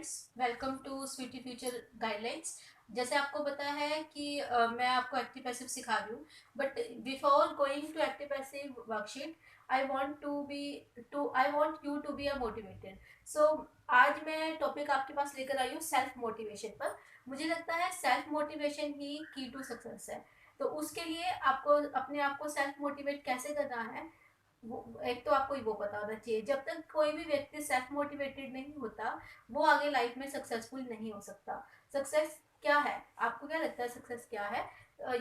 Friends, welcome to sweety future guidelines. जैसे आपको पता है कि मैं आपको एक्टिव पैसिव सिखा रही हूँ, but before going to active passive worksheet I want you to be a motivated. So आज मैं टॉपिक आपके पास लेकर आई हूँ सेल्फ मोटिवेशन पर। मुझे लगता है सेल्फ मोटिवेशन ही की टू सक्सेस है। तो उसके लिए आपको अपने आप को सेल्फ मोटिवेट कैसे करना है, वो एक तो आपको वो पता होना चाहिए। जब तक कोई भी व्यक्ति सेल्फ मोटिवेटेड नहीं होता, वो आगे लाइफ में सक्सेसफुल नहीं हो सकता। सक्सेस क्या है? आपको क्या लगता है सक्सेस क्या है?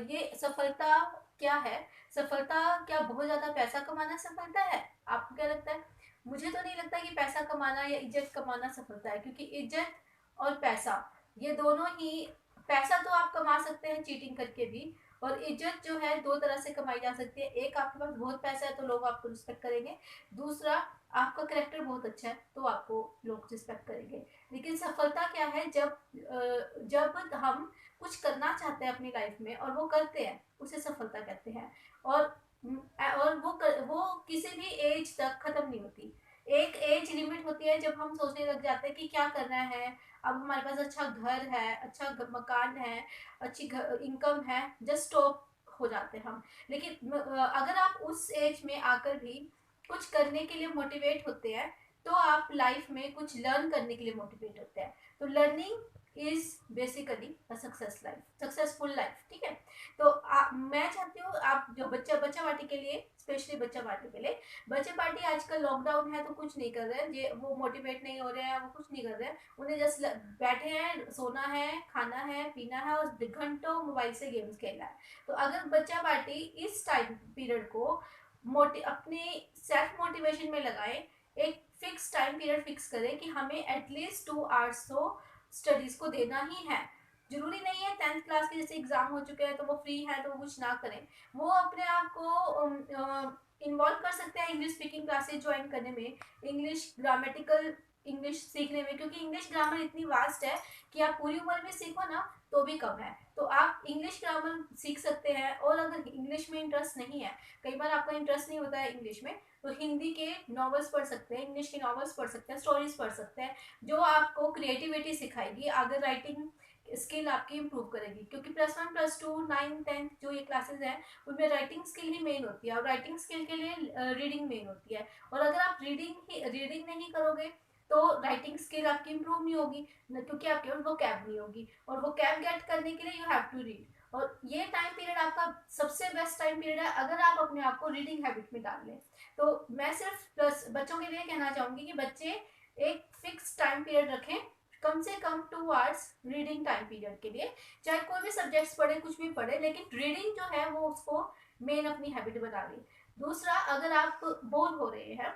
ये सफलता क्या है? सफलता क्या बहुत ज्यादा पैसा कमाना सफलता है? आपको क्या लगता है? मुझे तो नहीं लगता कि पैसा कमाना या इज्जत कमाना सफलता है, क्योंकि इज्जत और पैसा, ये दोनों ही, पैसा तो आप कमा सकते हैं चीटिंग करके भी, और इज्जत जो है दो तरह से कमाई जा सकती है। एक, आपके पास बहुत पैसा है तो लोग आपको रिस्पेक्ट करेंगे। दूसरा, आपका करेक्टर बहुत अच्छा है तो आपको लोग रिस्पेक्ट करेंगे। लेकिन सफलता क्या है? जब हम कुछ करना चाहते हैं अपनी लाइफ में और वो करते हैं, उसे सफलता कहते हैं। और वो किसी भी एज तक खत्म नहीं होती। एक एज लिमिट होती है जब हम सोचने लग जाते हैं कि क्या करना है। अब हमारे पास अच्छा घर है, अच्छा मकान है, अच्छी इनकम है, जस्ट स्टॉप हो जाते हैं हम। लेकिन अगर आप उस एज में आकर भी कुछ करने के लिए मोटिवेट होते हैं, तो आप लाइफ में कुछ लर्न करने के लिए मोटिवेट होते हैं। तो learning is basically a successful life. ठीक है। तो मैं चाहती हूँ आप जो बच्चा पार्टी के लिए, स्पेशली बच्चा पार्टी के लिए, बच्चे पार्टी आजकल लॉकडाउन है तो कुछ नहीं कर रहे हैं, ये वो मोटिवेट नहीं हो रहे हैं, वो कुछ नहीं कर रहे हैं। उन्हें जस्ट बैठे हैं, सोना है, खाना है, पीना है और घंटों मोबाइल से गेम्स खेलना है। तो अगर बच्चा पार्टी इस टाइम पीरियड को अपने सेल्फ मोटिवेशन में लगाए, एक फिक्स टाइम पीरियड फिक्स करें कि हमें एटलीस्ट 2 आवर्स तो स्टडीज को देना ही है। जरूरी नहीं है 10th क्लास के जैसे एग्जाम हो चुके हैं तो वो फ्री है तो वो कुछ ना करें। वो अपने आप को इन्वॉल्व कर सकते हैं इंग्लिश स्पीकिंग क्लासेस ज्वाइन करने में, इंग्लिश ग्रामेटिकल इंग्लिश सीखने में, क्योंकि इंग्लिश ग्रामर इतनी वास्ट है कि आप पूरी उम्र में सीखो ना तो भी कम है। तो आप इंग्लिश ग्रामर सीख सकते हैं। और अगर इंग्लिश में इंटरेस्ट नहीं है, कई बार आपका इंटरेस्ट नहीं होता है इंग्लिश में, तो हिंदी के नॉवेल्स पढ़ सकते हैं, इंग्लिश के नॉवेल्स पढ़ सकते हैं, स्टोरीज पढ़ सकते हैं, जो आपको क्रिएटिविटी सिखाएगी, आगे राइटिंग स्किल आपकी इंप्रूव करेगी। क्योंकि +1 +2 9 10 जो ये क्लासेस हैं, उनमें राइटिंग स्किल ही मेन होती है, और राइटिंग स्किल के लिए रीडिंग मेन होती है। और अगर आप रीडिंग नहीं करोगे तो राइटिंग स्किल आपकी इंप्रूव नहीं होगी, क्योंकि आपके पास वो कैब नहीं होगी, और वो कैब गेट करने के लिए यू हैव टू रीड। और ये टाइम पीरियड आपका सबसे बेस्ट टाइम पीरियड है अगर आप अपने आप को रीडिंग हैबिट में डाल लें। तो मैं सिर्फ प्लस बच्चों के लिए कहना चाहूंगी कि बच्चे एक फिक्स टाइम पीरियड रखें, कम से कम 2 आवर्स रीडिंग टाइम पीरियड के लिए। चाहे कोई भी सब्जेक्ट्स पढ़े, कुछ भी पढ़े, लेकिन रीडिंग जो है वो उसको मेन अपनी हैबिट बना ली। दूसरा, अगर आप बोर हो रहे हैं,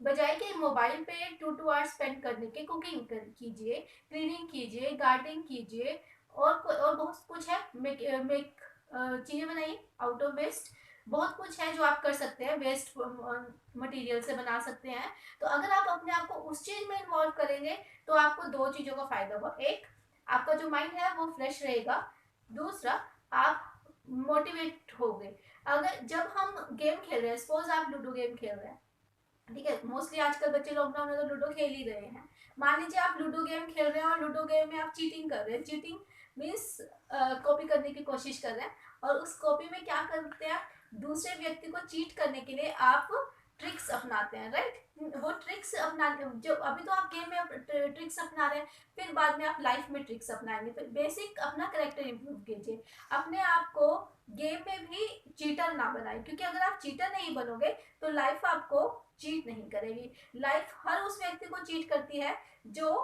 बजाय के मोबाइल पे 2 आवर्स स्पेंड करने के, कुकिंग कीजिए, क्लीनिंग कीजिए, गार्डनिंग कीजिए, और बहुत कुछ है। मेक चीज़ें बनाइए आउट ऑफ वेस्ट। बहुत कुछ है जो आप कर सकते हैं, वेस्ट मटेरियल से बना सकते हैं। तो अगर आप अपने आप को उस चीज़ में इन्वॉल्व करेंगे तो आपको दो चीज़ों का फायदा होगा। एक, आपका जो माइंड है वो फ्रेश रहेगा। दूसरा, आप मोटिवेट होगे। अगर जब हम गेम खेल रहे हैं, सपोज आप लूडो गेम खेल रहे हैं, ठीक है, मोस्टली आजकल बच्चे लॉकडाउन में तो लूडो खेल ही रहे हैं। मान लीजिए आप लूडो गेम खेल रहे हैं और लूडो गेम में आप चीटिंग कर रहे हैं। चीटिंग मीन्स कॉपी करने की कोशिश कर रहे हैं, और उस कॉपी में क्या करते हैं, दूसरे व्यक्ति को चीट करने के लिए आप ट्रिक्स अपनाते हैं, राइट। वो ट्रिक्स अपना, जो अभी तो आप गेम में ट्रिक्स अपना रहे हैं, फिर बाद में आप लाइफ में ट्रिक्स अपनाएंगे। तो बेसिक अपना करेक्टर इंप्रूव कीजिए, अपने आप को गेम में भी चीटर ना बनाए, क्योंकि अगर आप चीटर नहीं बनोगे तो लाइफ आपको चीट नहीं करेगी। लाइफ हर उस व्यक्ति को चीट करती है जो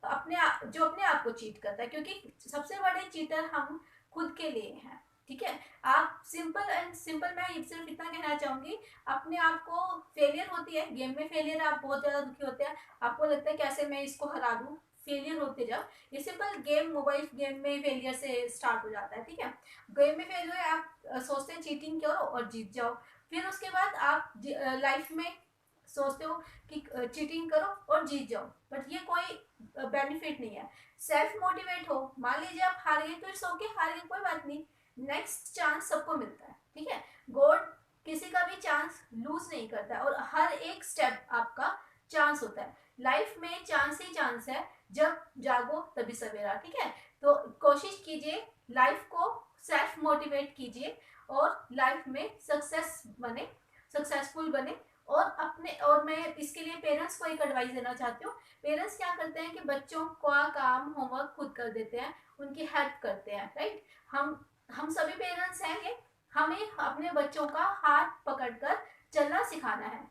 अपने आप को चीट करता है, क्योंकि सबसे बड़े चीटर हम खुद के लिए हैं। ठीक है। आप सिंपल मैं सिर्फ इतना कहना चाहूंगी, अपने आप को, फेलियर होती है गेम में, फेलियर आप बहुत ज्यादा दुखी होते हैं, आपको लगता है कैसे मैं इसको हरा दूं, फेलियर होते जब, ये सिंपल गेम, मोबाइल गेम में फेलियर से स्टार्ट हो जाता है। ठीक है। गेम में फेल हुए आप, सोचते हैं चीटिंग करो और जीत जाओ। फिर उसके बाद आप लाइफ में सोचते हो कि चीटिंग करो और जीत जाओ, बट ये कोई बेनिफिट नहीं है। सेल्फ मोटिवेट हो, मान लीजिए आप हार गए तो इट्स ओके, हार गए कोई बात नहीं, नेक्स्ट चांस सबको मिलता है। ठीक है। गॉड किसी का भी चांस लूज नहीं करता है, और हर एक स्टेप आपका चांस होता है। लाइफ में चांस ही चांस है, जब जागो तभी सवेरा, ठीक है। तो कोशिश कीजिए, लाइफ को सेल्फ मोटिवेट कीजिए और लाइफ में सक्सेसफुल बने। और मैं इसके लिए पेरेंट्स को एक एडवाइस देना चाहती हूँ। पेरेंट्स क्या करते हैं कि बच्चों का काम होमवर्क खुद कर देते हैं, उनकी हेल्प करते हैं, राइट। हम सभी पेरेंट्स हैं ये, हमें अपने बच्चों का हाथ पकड़कर चलना सिखाना है,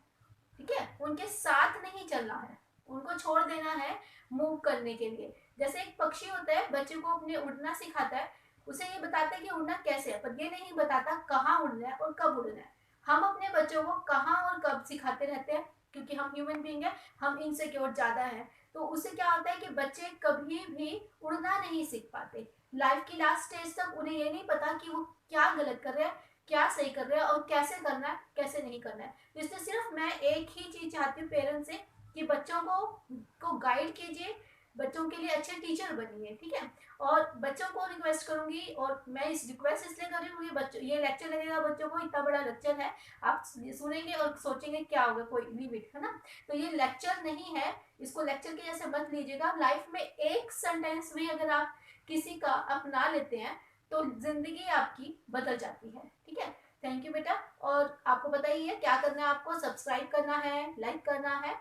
ठीक है। उनके साथ नहीं चलना है, उनको छोड़ देना है मूव करने के लिए। जैसे एक पक्षी होता है, बच्चे को अपने उड़ना सिखाता है, उसे ये बताता है कि उड़ना कैसे है, पर ये नहीं बताता कहाँ उड़ना है और कब उड़ना है। हम अपने बच्चों को कहाँ और कब सिखाते रहते हैं, क्योंकि हम ह्यूमन बीइंग है, हम इनसिक्योर ज्यादा है। तो उससे क्या होता है कि बच्चे कभी भी उड़ना नहीं सीख पाते। लाइफ की लास्ट स्टेज तक उन्हें ये नहीं पता कि वो क्या गलत कर रहे हैं, क्या सही कर रहे हैं और कैसे करना है, कैसे नहीं करना है। इसलिए सिर्फ मैं एक ही चीज चाहती हूँ पेरेंट्स से कि बच्चों को गाइड कीजिए, बच्चों के लिए अच्छे टीचर बनिए, ठीक है। और बच्चों को रिक्वेस्ट करूंगी, और मैं इस रिक्वेस्ट इसलिए कर रही हूँ, बच्चों ये लेक्चर लगेगा बच्चों को, इतना बड़ा लेक्चर है, आप सुनेंगे और सोचेंगे क्या होगा, कोई लिमिट है ना। तो ये लेक्चर नहीं है, इसको लेक्चर के जैसे मत लीजिएगा। लाइफ में एक सेंटेंस भी अगर आप किसी का अपना लेते हैं तो जिंदगी आपकी बदल जाती है, ठीक है। थैंक यू बेटा। और आपको पता ही है क्या करना है, आपको सब्सक्राइब करना है, लाइक करना है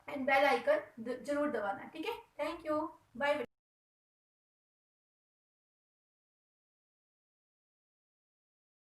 एंड बेल आइकन जरूर दबाना है, ठीक है। Thank you, bye.